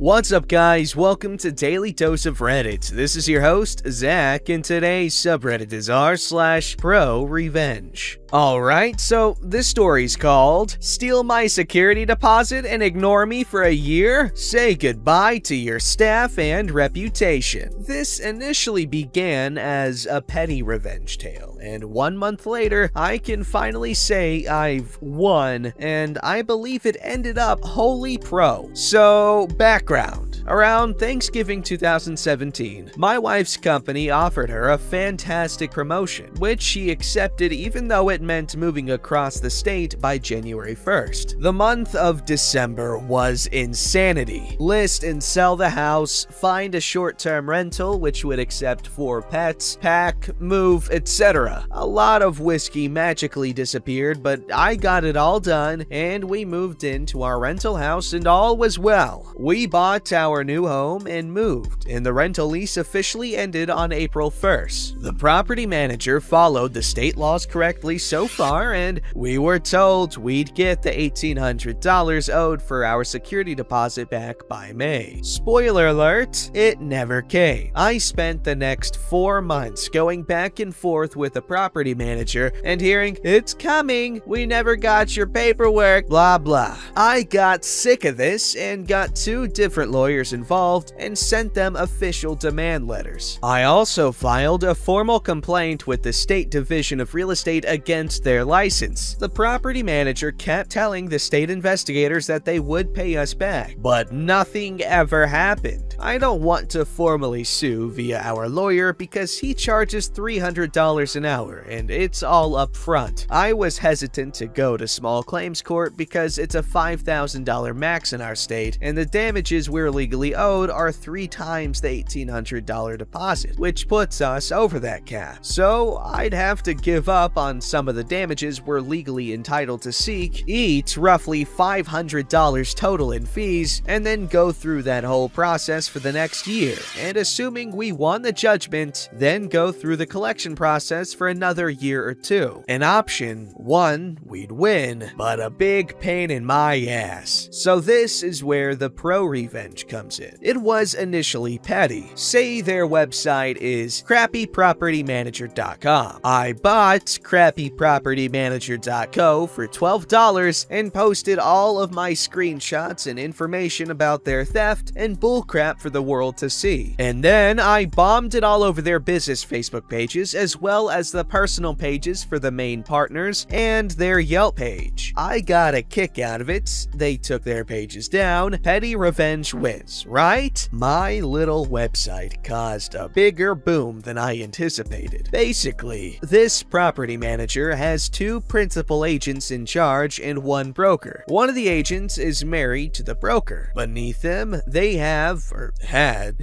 What's up, guys? Welcome to Daily Dose of Reddit. This is your host, Zach, and today's subreddit is r/ProRevenge. Alright, so this story's called Steal My Security Deposit and Ignore Me for a Year? Say goodbye to your staff and reputation. This initially began as a petty revenge tale, and 1 month later, I can finally say I've won, and I believe it ended up wholly pro. So, background. Around Thanksgiving 2017, my wife's company offered her a fantastic promotion, which she accepted even though it meant moving across the state by January 1st. The month of December was insanity. List and sell the house, find a short-term rental which would accept 4 pets, pack, move, etc. A lot of whiskey magically disappeared, but I got it all done and we moved into our rental house and all was well. We bought our new home and moved, and the rental lease officially ended on April 1st. The property manager followed the state laws correctly so far, and we were told we'd get the $1,800 owed for our security deposit back by May. Spoiler alert, it never came. I spent the next 4 months going back and forth with the property manager and hearing, "It's coming, we never got your paperwork, blah blah." I got sick of this and got 2 different lawyers involved and sent them official demand letters. I also filed a formal complaint with the State Division of Real Estate against their license. The property manager kept telling the state investigators that they would pay us back, but nothing ever happened. I don't want to formally sue via our lawyer because he charges $300 an hour and it's all up front. I was hesitant to go to small claims court because it's a $5,000 max in our state and the damages we're legally owed are 3 times the $1,800 deposit, which puts us over that cap. So I'd have to give up on some of the damages we're legally entitled to seek, eat roughly $500 total in fees, and then go through that whole process for the next year. And assuming we won the judgment, then go through the collection process for another year or 2. An option, 1, we'd win, but a big pain in my ass. So this is where the ProRevenge comes in. It was initially petty. Say their website is crappypropertymanager.com. I bought crappypropertymanager.co for $12 and posted all of my screenshots and information about their theft and bullcrap for the world to see. And then I bombed it all over their business Facebook pages as well as the personal pages for the main partners and their Yelp page. I got a kick out of it. They took their pages down. Petty revenge wins, right? My little website caused a bigger boom than I anticipated. Basically, this property manager has 2 principal agents in charge and 1 broker. One of the agents is married to the broker. Beneath them, they have, or had,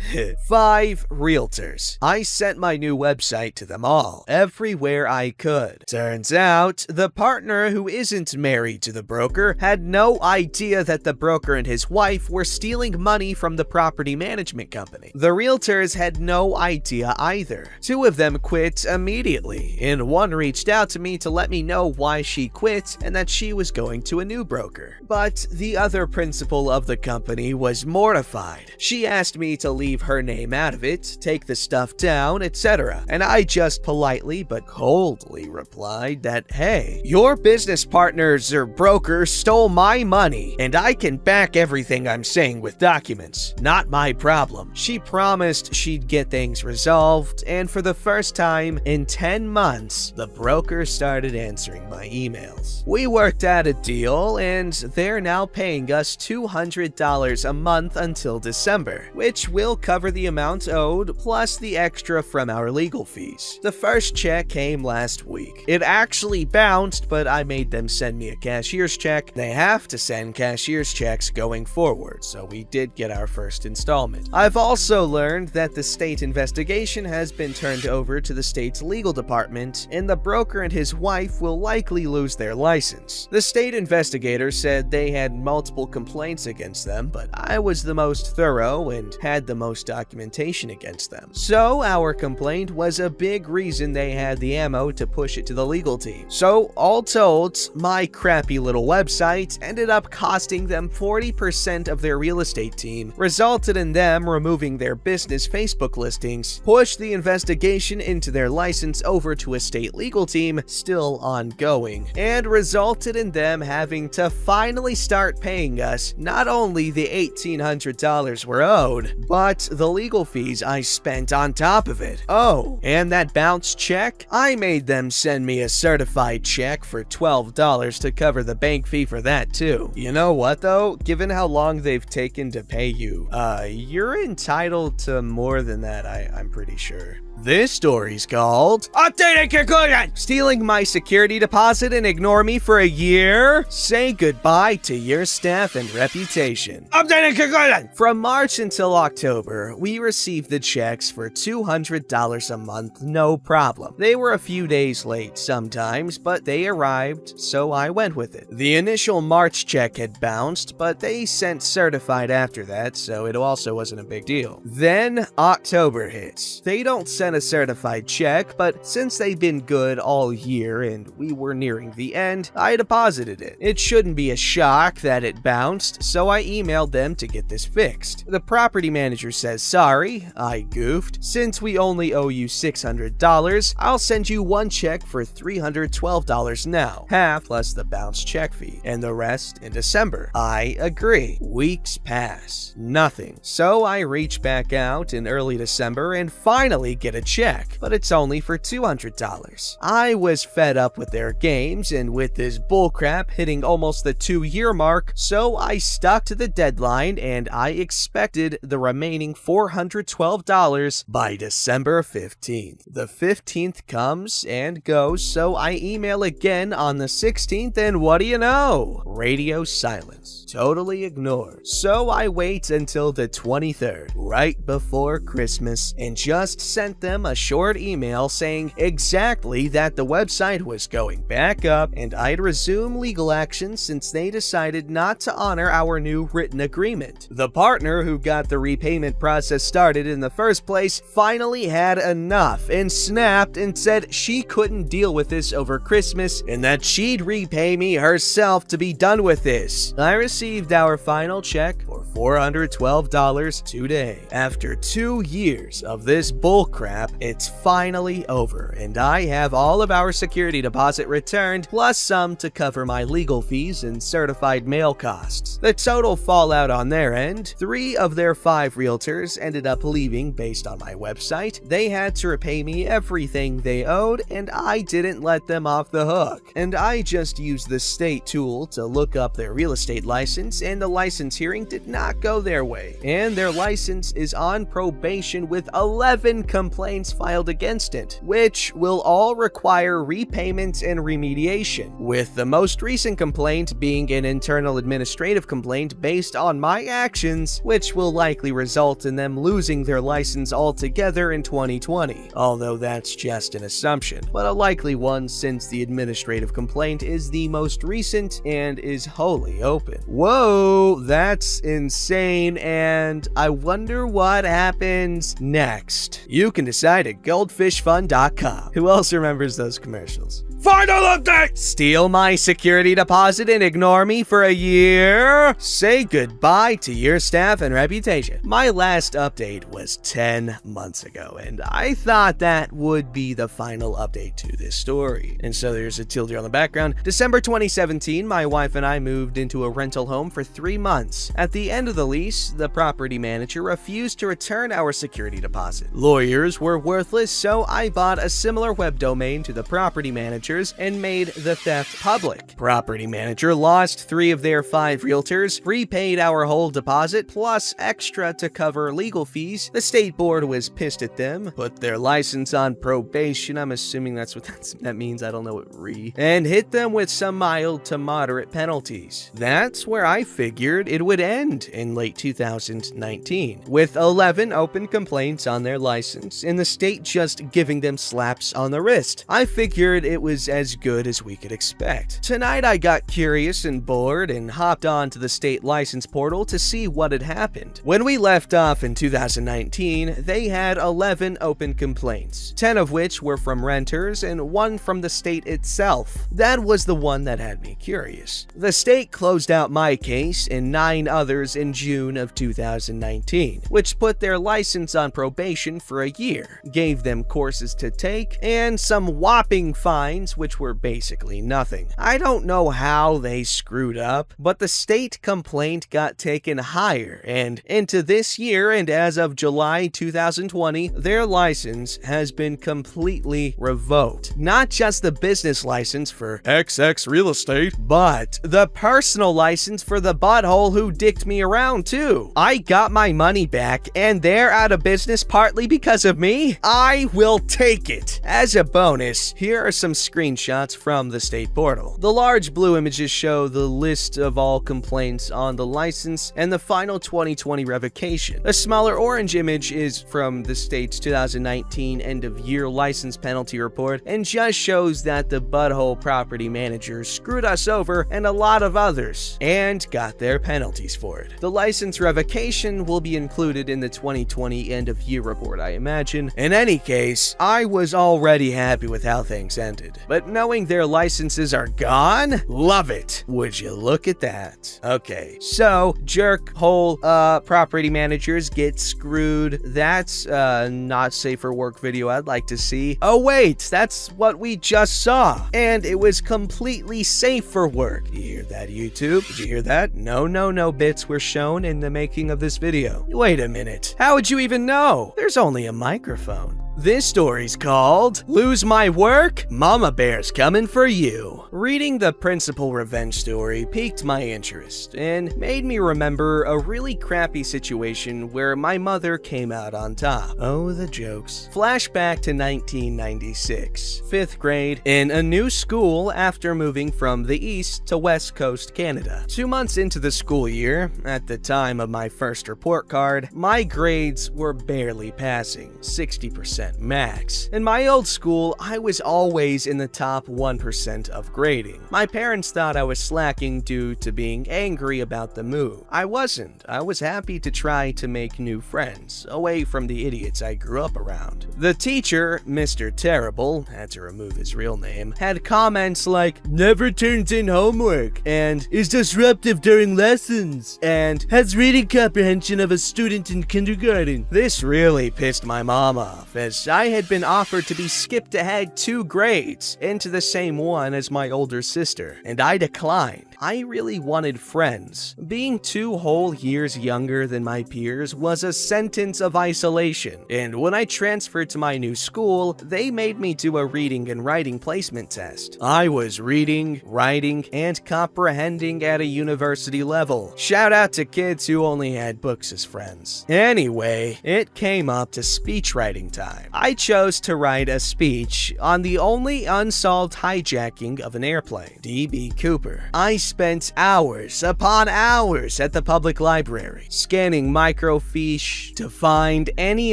5 realtors. I sent my new website to them all, everywhere I could. Turns out, the partner who isn't married to the broker had no idea that the broker and his wife were stealing money from the property management company. The realtors had no idea either. 2 of them quit immediately, and 1 reached out to me to let me know why she quit and that she was going to a new broker. But the other principal of the company was mortified. She asked me to leave her name out of it, take the stuff down, etc. And I just politely but coldly replied that, hey, your business partners or broker stole my money and I can back everything I'm saying with documents. Not my problem. She promised she'd get things resolved, and for the first time in 10 months, the broker started answering my emails. We worked out a deal, and they're now paying us $200 a month until December, which will cover the amount owed plus the extra from our legal fees. The first check came last week. It actually bounced, but I made them send me a cashier's check. They have to send cashier's checks going forward, so we did get our first installment. I've also learned that the state investigation has been turned over to the state's legal department, and the broker and his wife will likely lose their license. The state investigator said they had multiple complaints against them, but I was the most thorough now and had the most documentation against them. So our complaint was a big reason they had the ammo to push it to the legal team. So all told, my crappy little website ended up costing them 40% of their real estate team, resulted in them removing their business Facebook listings, pushed the investigation into their license over to a state legal team, still ongoing, and resulted in them having to finally start paying us not only the $1,800 we're owed, but the legal fees I spent on top of it. Oh, and that bounce check? I made them send me a certified check for $12 to cover the bank fee for that too. You know what though? Given how long they've taken to pay you, you're entitled to more than that, I'm pretty sure. This story's called Updated Conclusion! Stealing my security deposit and ignore me for a year? Say goodbye to your staff and reputation. Updated Conclusion! From March until October, we received the checks for $200 a month, no problem. They were a few days late sometimes, but they arrived, so I went with it. The initial March check had bounced, but they sent certified after that, so it also wasn't a big deal. Then October hits. They don't send a certified check, but since they've been good all year and we were nearing the end, I deposited it. It shouldn't be a shock that it bounced, so I emailed them to get this fixed. The property manager says, sorry, I goofed. Since we only owe you $600, I'll send you one check for $312 now, half plus the bounce check fee, and the rest in December. I agree. Weeks pass. Nothing. So I reach back out in early December and finally get a check, but it's only for $200. I was fed up with their games and with this bullcrap hitting almost the 2-year mark, so I stuck to the deadline and I expected the remaining $412 by December 15th. The 15th comes and goes, so I email again on the 16th, and what do you know? Radio silence. Totally ignored. So I wait until the 23rd, right before Christmas, and just sent them a short email saying exactly that the website was going back up and I'd resume legal action since they decided not to honor our new written agreement. The partner who got the repayment process started in the first place finally had enough and snapped and said she couldn't deal with this over Christmas and that she'd repay me herself to be done with this. I received our final check for $412 today. After 2 years of this bullcrap, it's finally over, and I have all of our security deposit returned, plus some to cover my legal fees and certified mail costs. The total fallout on their end, 3 of their 5 realtors ended up leaving based on my website. They had to repay me everything they owed, and I didn't let them off the hook. And I just used the state tool to look up their real estate license, and the license hearing did not go their way. And their license is on probation with 11 complaints filed against it, which will all require repayment and remediation, with the most recent complaint being an internal administrative complaint based on my actions, which will likely result in them losing their license altogether in 2020, although that's just an assumption, but a likely one since the administrative complaint is the most recent and is wholly open. Whoa, that's insane, and I wonder what happens next. You can decide at goldfishfund.com. Who else remembers those commercials? Final update! Steal my security deposit and ignore me for a year? Say goodbye to your staff and reputation. My last update was 10 months ago, and I thought that would be the final update to this story. And so there's a tilde on the background. December 2017, my wife and I moved into a rental home for 3 months. At the end of the lease, the property manager refused to return our security deposit. Lawyers were worthless, so I bought a similar web domain to the property manager and made the theft public. Property manager lost 3 of their 5 realtors, repaid our whole deposit plus extra to cover legal fees. The state board was pissed at them, put their license on probation, I'm assuming that's what that means, I don't know what and hit them with some mild to moderate penalties. That's where I figured it would end in late 2019, with 11 open complaints on their license and the state just giving them slaps on the wrist. I figured it was was as good as we could expect. Tonight I got curious and bored and hopped onto the state license portal to see what had happened. When we left off in 2019, they had 11 open complaints, 10 of which were from renters and 1 from the state itself. That was the one that had me curious. The state closed out my case and 9 others in June of 2019, which put their license on probation for a year, gave them courses to take, and some whopping fines, which were basically nothing. I don't know how they screwed up, but the state complaint got taken higher and into this year, and as of July 2020, their license has been completely revoked. Not just the business license for XX Real Estate, but the personal license for the butthole who dicked me around too. I got my money back and they're out of business partly because of me? I will take it. As a bonus, here are some screenshots from the state portal. The large blue images show the list of all complaints on the license and the final 2020 revocation. A smaller orange image is from the state's 2019 end-of-year license penalty report and just shows that the butthole property managers screwed us over and a lot of others, and got their penalties for it. The license revocation will be included in the 2020 end-of-year report, I imagine. In any case, I was already happy with how things ended, but knowing their licenses are gone? Love it. Would you look at that? Okay, so jerk hole property managers get screwed. That's not safe for work video I'd like to see. Oh wait, that's what we just saw, and it was completely safe for work. Did you hear that, YouTube? Did you hear that? No bits were shown in the making of this video. Wait a minute, how would you even know? There's only a microphone. This story's called Lose My Work? Mama Bear's Coming for You. Reading the principal revenge story piqued my interest and made me remember a really crappy situation where my mother came out on top. Oh, the jokes. Flashback to 1996, 5th grade, in a new school after moving from the East to West Coast Canada. 2 months into the school year, at the time of my first report card, my grades were barely passing, 60% max. In my old school, I was always in the top 1% of grading. My parents thought I was slacking due to being angry about the move. I wasn't. I was happy to try to make new friends, away from the idiots I grew up around. The teacher, Mr. Terrible, had to remove his real name, had comments like, never turns in homework, and is disruptive during lessons, and has reading comprehension of a student in kindergarten. This really pissed my mom off, as I had been offered to be skipped ahead 2 grades into the same one as my older sister, and I declined. I really wanted friends. Being 2 whole years younger than my peers was a sentence of isolation, and when I transferred to my new school, they made me do a reading and writing placement test. I was reading, writing, and comprehending at a university level. Shout out to kids who only had books as friends. Anyway, it came up to speech writing time. I chose to write a speech on the only unsolved hijacking of an airplane, D.B. Cooper. I spent hours upon hours at the public library, scanning microfiche to find any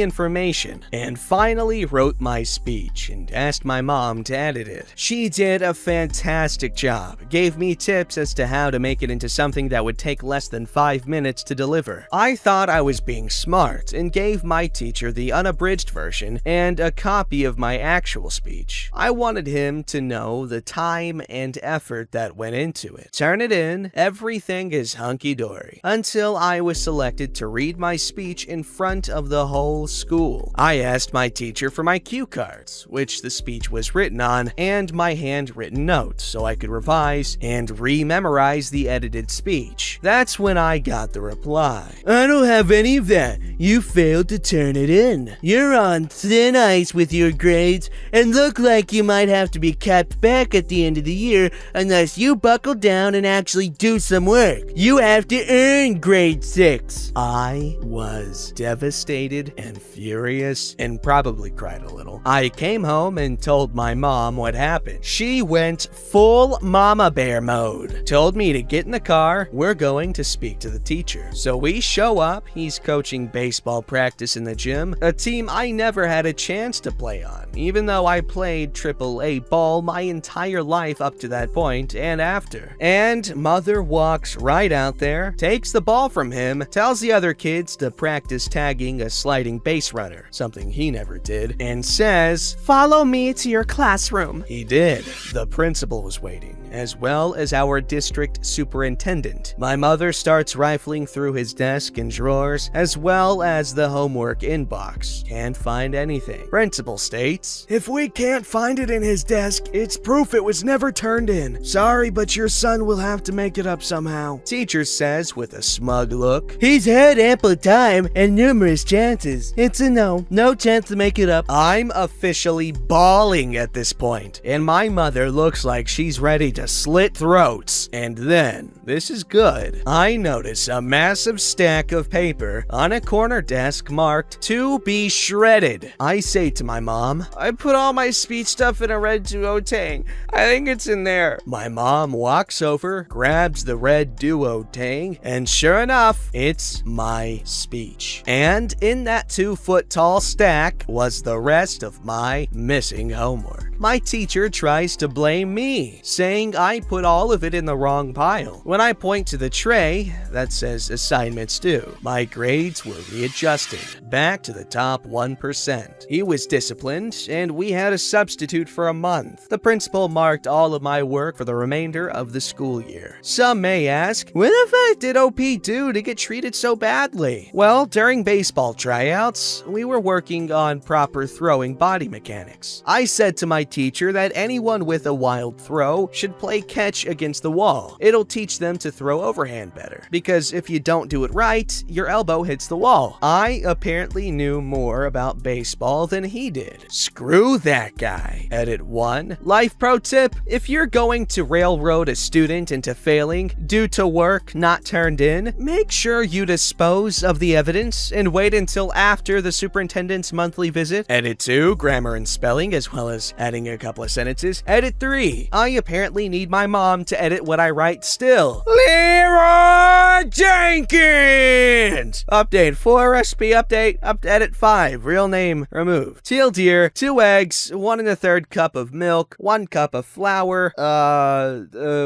information, and finally wrote my speech and asked my mom to edit it. She did a fantastic job, gave me tips as to how to make it into something that would take less than 5 minutes to deliver. I thought I was being smart and gave my teacher the unabridged version and a copy of my actual speech. I wanted him to know the time and effort that went into it. Turn it in, everything is hunky-dory, until I was selected to read my speech in front of the whole school. I asked my teacher for my cue cards, which the speech was written on, and my handwritten notes so I could revise and re-memorize the edited speech. That's when I got the reply. I don't have any of that. You failed to turn it in. You're on thin ice with your grades and look like you might have to be kept back at the end of the year unless you buckle down and actually do some work. You have to earn grade 6. I was devastated and furious and probably cried a little. I came home and told my mom what happened. She went full mama bear mode. Told me to get in the car, we're going to speak to the teacher. So we show up, he's coaching baseball baseball practice in the gym, a team I never had a chance to play on, even though I played AAA ball my entire life up to that point and after. And Mother walks right out there, takes the ball from him, tells the other kids to practice tagging a sliding base runner, something he never did, and says, "Follow me to your classroom." He did. The principal was waiting, as well as our district superintendent. My mother starts rifling through his desk and drawers, as well as the homework inbox. Can't find anything. Principal states, "If we can't find it in his desk, it's proof it was never turned in. Sorry, but your son will have to make it up somehow." Teacher says with a smug look, "He's had ample time and numerous chances. It's a no. No chance to make it up." I'm officially bawling at this point, and my mother looks like she's ready to slit throats. And then, this is good, I notice a massive stack of paper on a corner desk marked "to be shredded." I say to my mom, "I put all my speech stuff in a red duotang. I think it's in there." My mom walks over, grabs the red duotang, and sure enough, it's my speech. And in that 2-foot tall stack was the rest of my missing homework. My teacher tries to blame me, saying I put all of it in the wrong pile. When I point to the tray that says assignments due, my grades were readjusted back to the top 1%. He was disciplined, and we had a substitute for a month. The principal marked all of my work for the remainder of the school year. Some may ask, what the fuck did OP do to get treated so badly? Well, during baseball tryouts, we were working on proper throwing body mechanics. I said to my teacher that anyone with a wild throw should play catch against the wall. It'll teach them to throw overhand better, because if you don't do it right, your elbow hits the wall. I apparently knew more about baseball than he did. Screw that guy. Edit 1. Life pro tip: if you're going to railroad a student into failing due to work not turned in, make sure you dispose of the evidence and wait until after the superintendent's monthly visit. Edit 2. Grammar and spelling, as well as adding a couple of sentences. Edit 3. I apparently need my mom to edit what I write still. Leroy Jenkins! Update 4, recipe update, edit 5, real name removed. Teal deer, 2 eggs, 1 1/3 cup of milk, 1 cup of flour,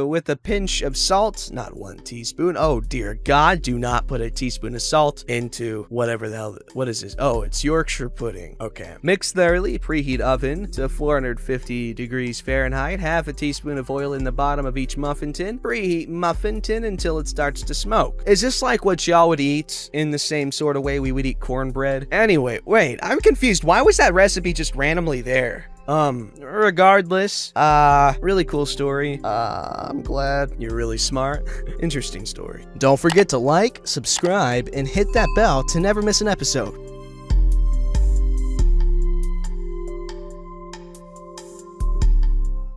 with a pinch of salt, not 1 teaspoon. Oh dear God, do not put a teaspoon of salt into whatever the hell, what is this? Oh, it's Yorkshire pudding. Okay. Mix thoroughly, preheat oven to 450 degrees Fahrenheit, half a teaspoon of oil in the bottom of each muffin tin, preheat muffin tin until it starts to smoke. Is this like what y'all would eat in the same sort of way we would eat cornbread? Anyway, wait, I'm confused. Why was that recipe just randomly there? Regardless, really cool story. I'm glad you're really smart. Interesting story. Don't forget to like, subscribe, and hit that bell to never miss an episode.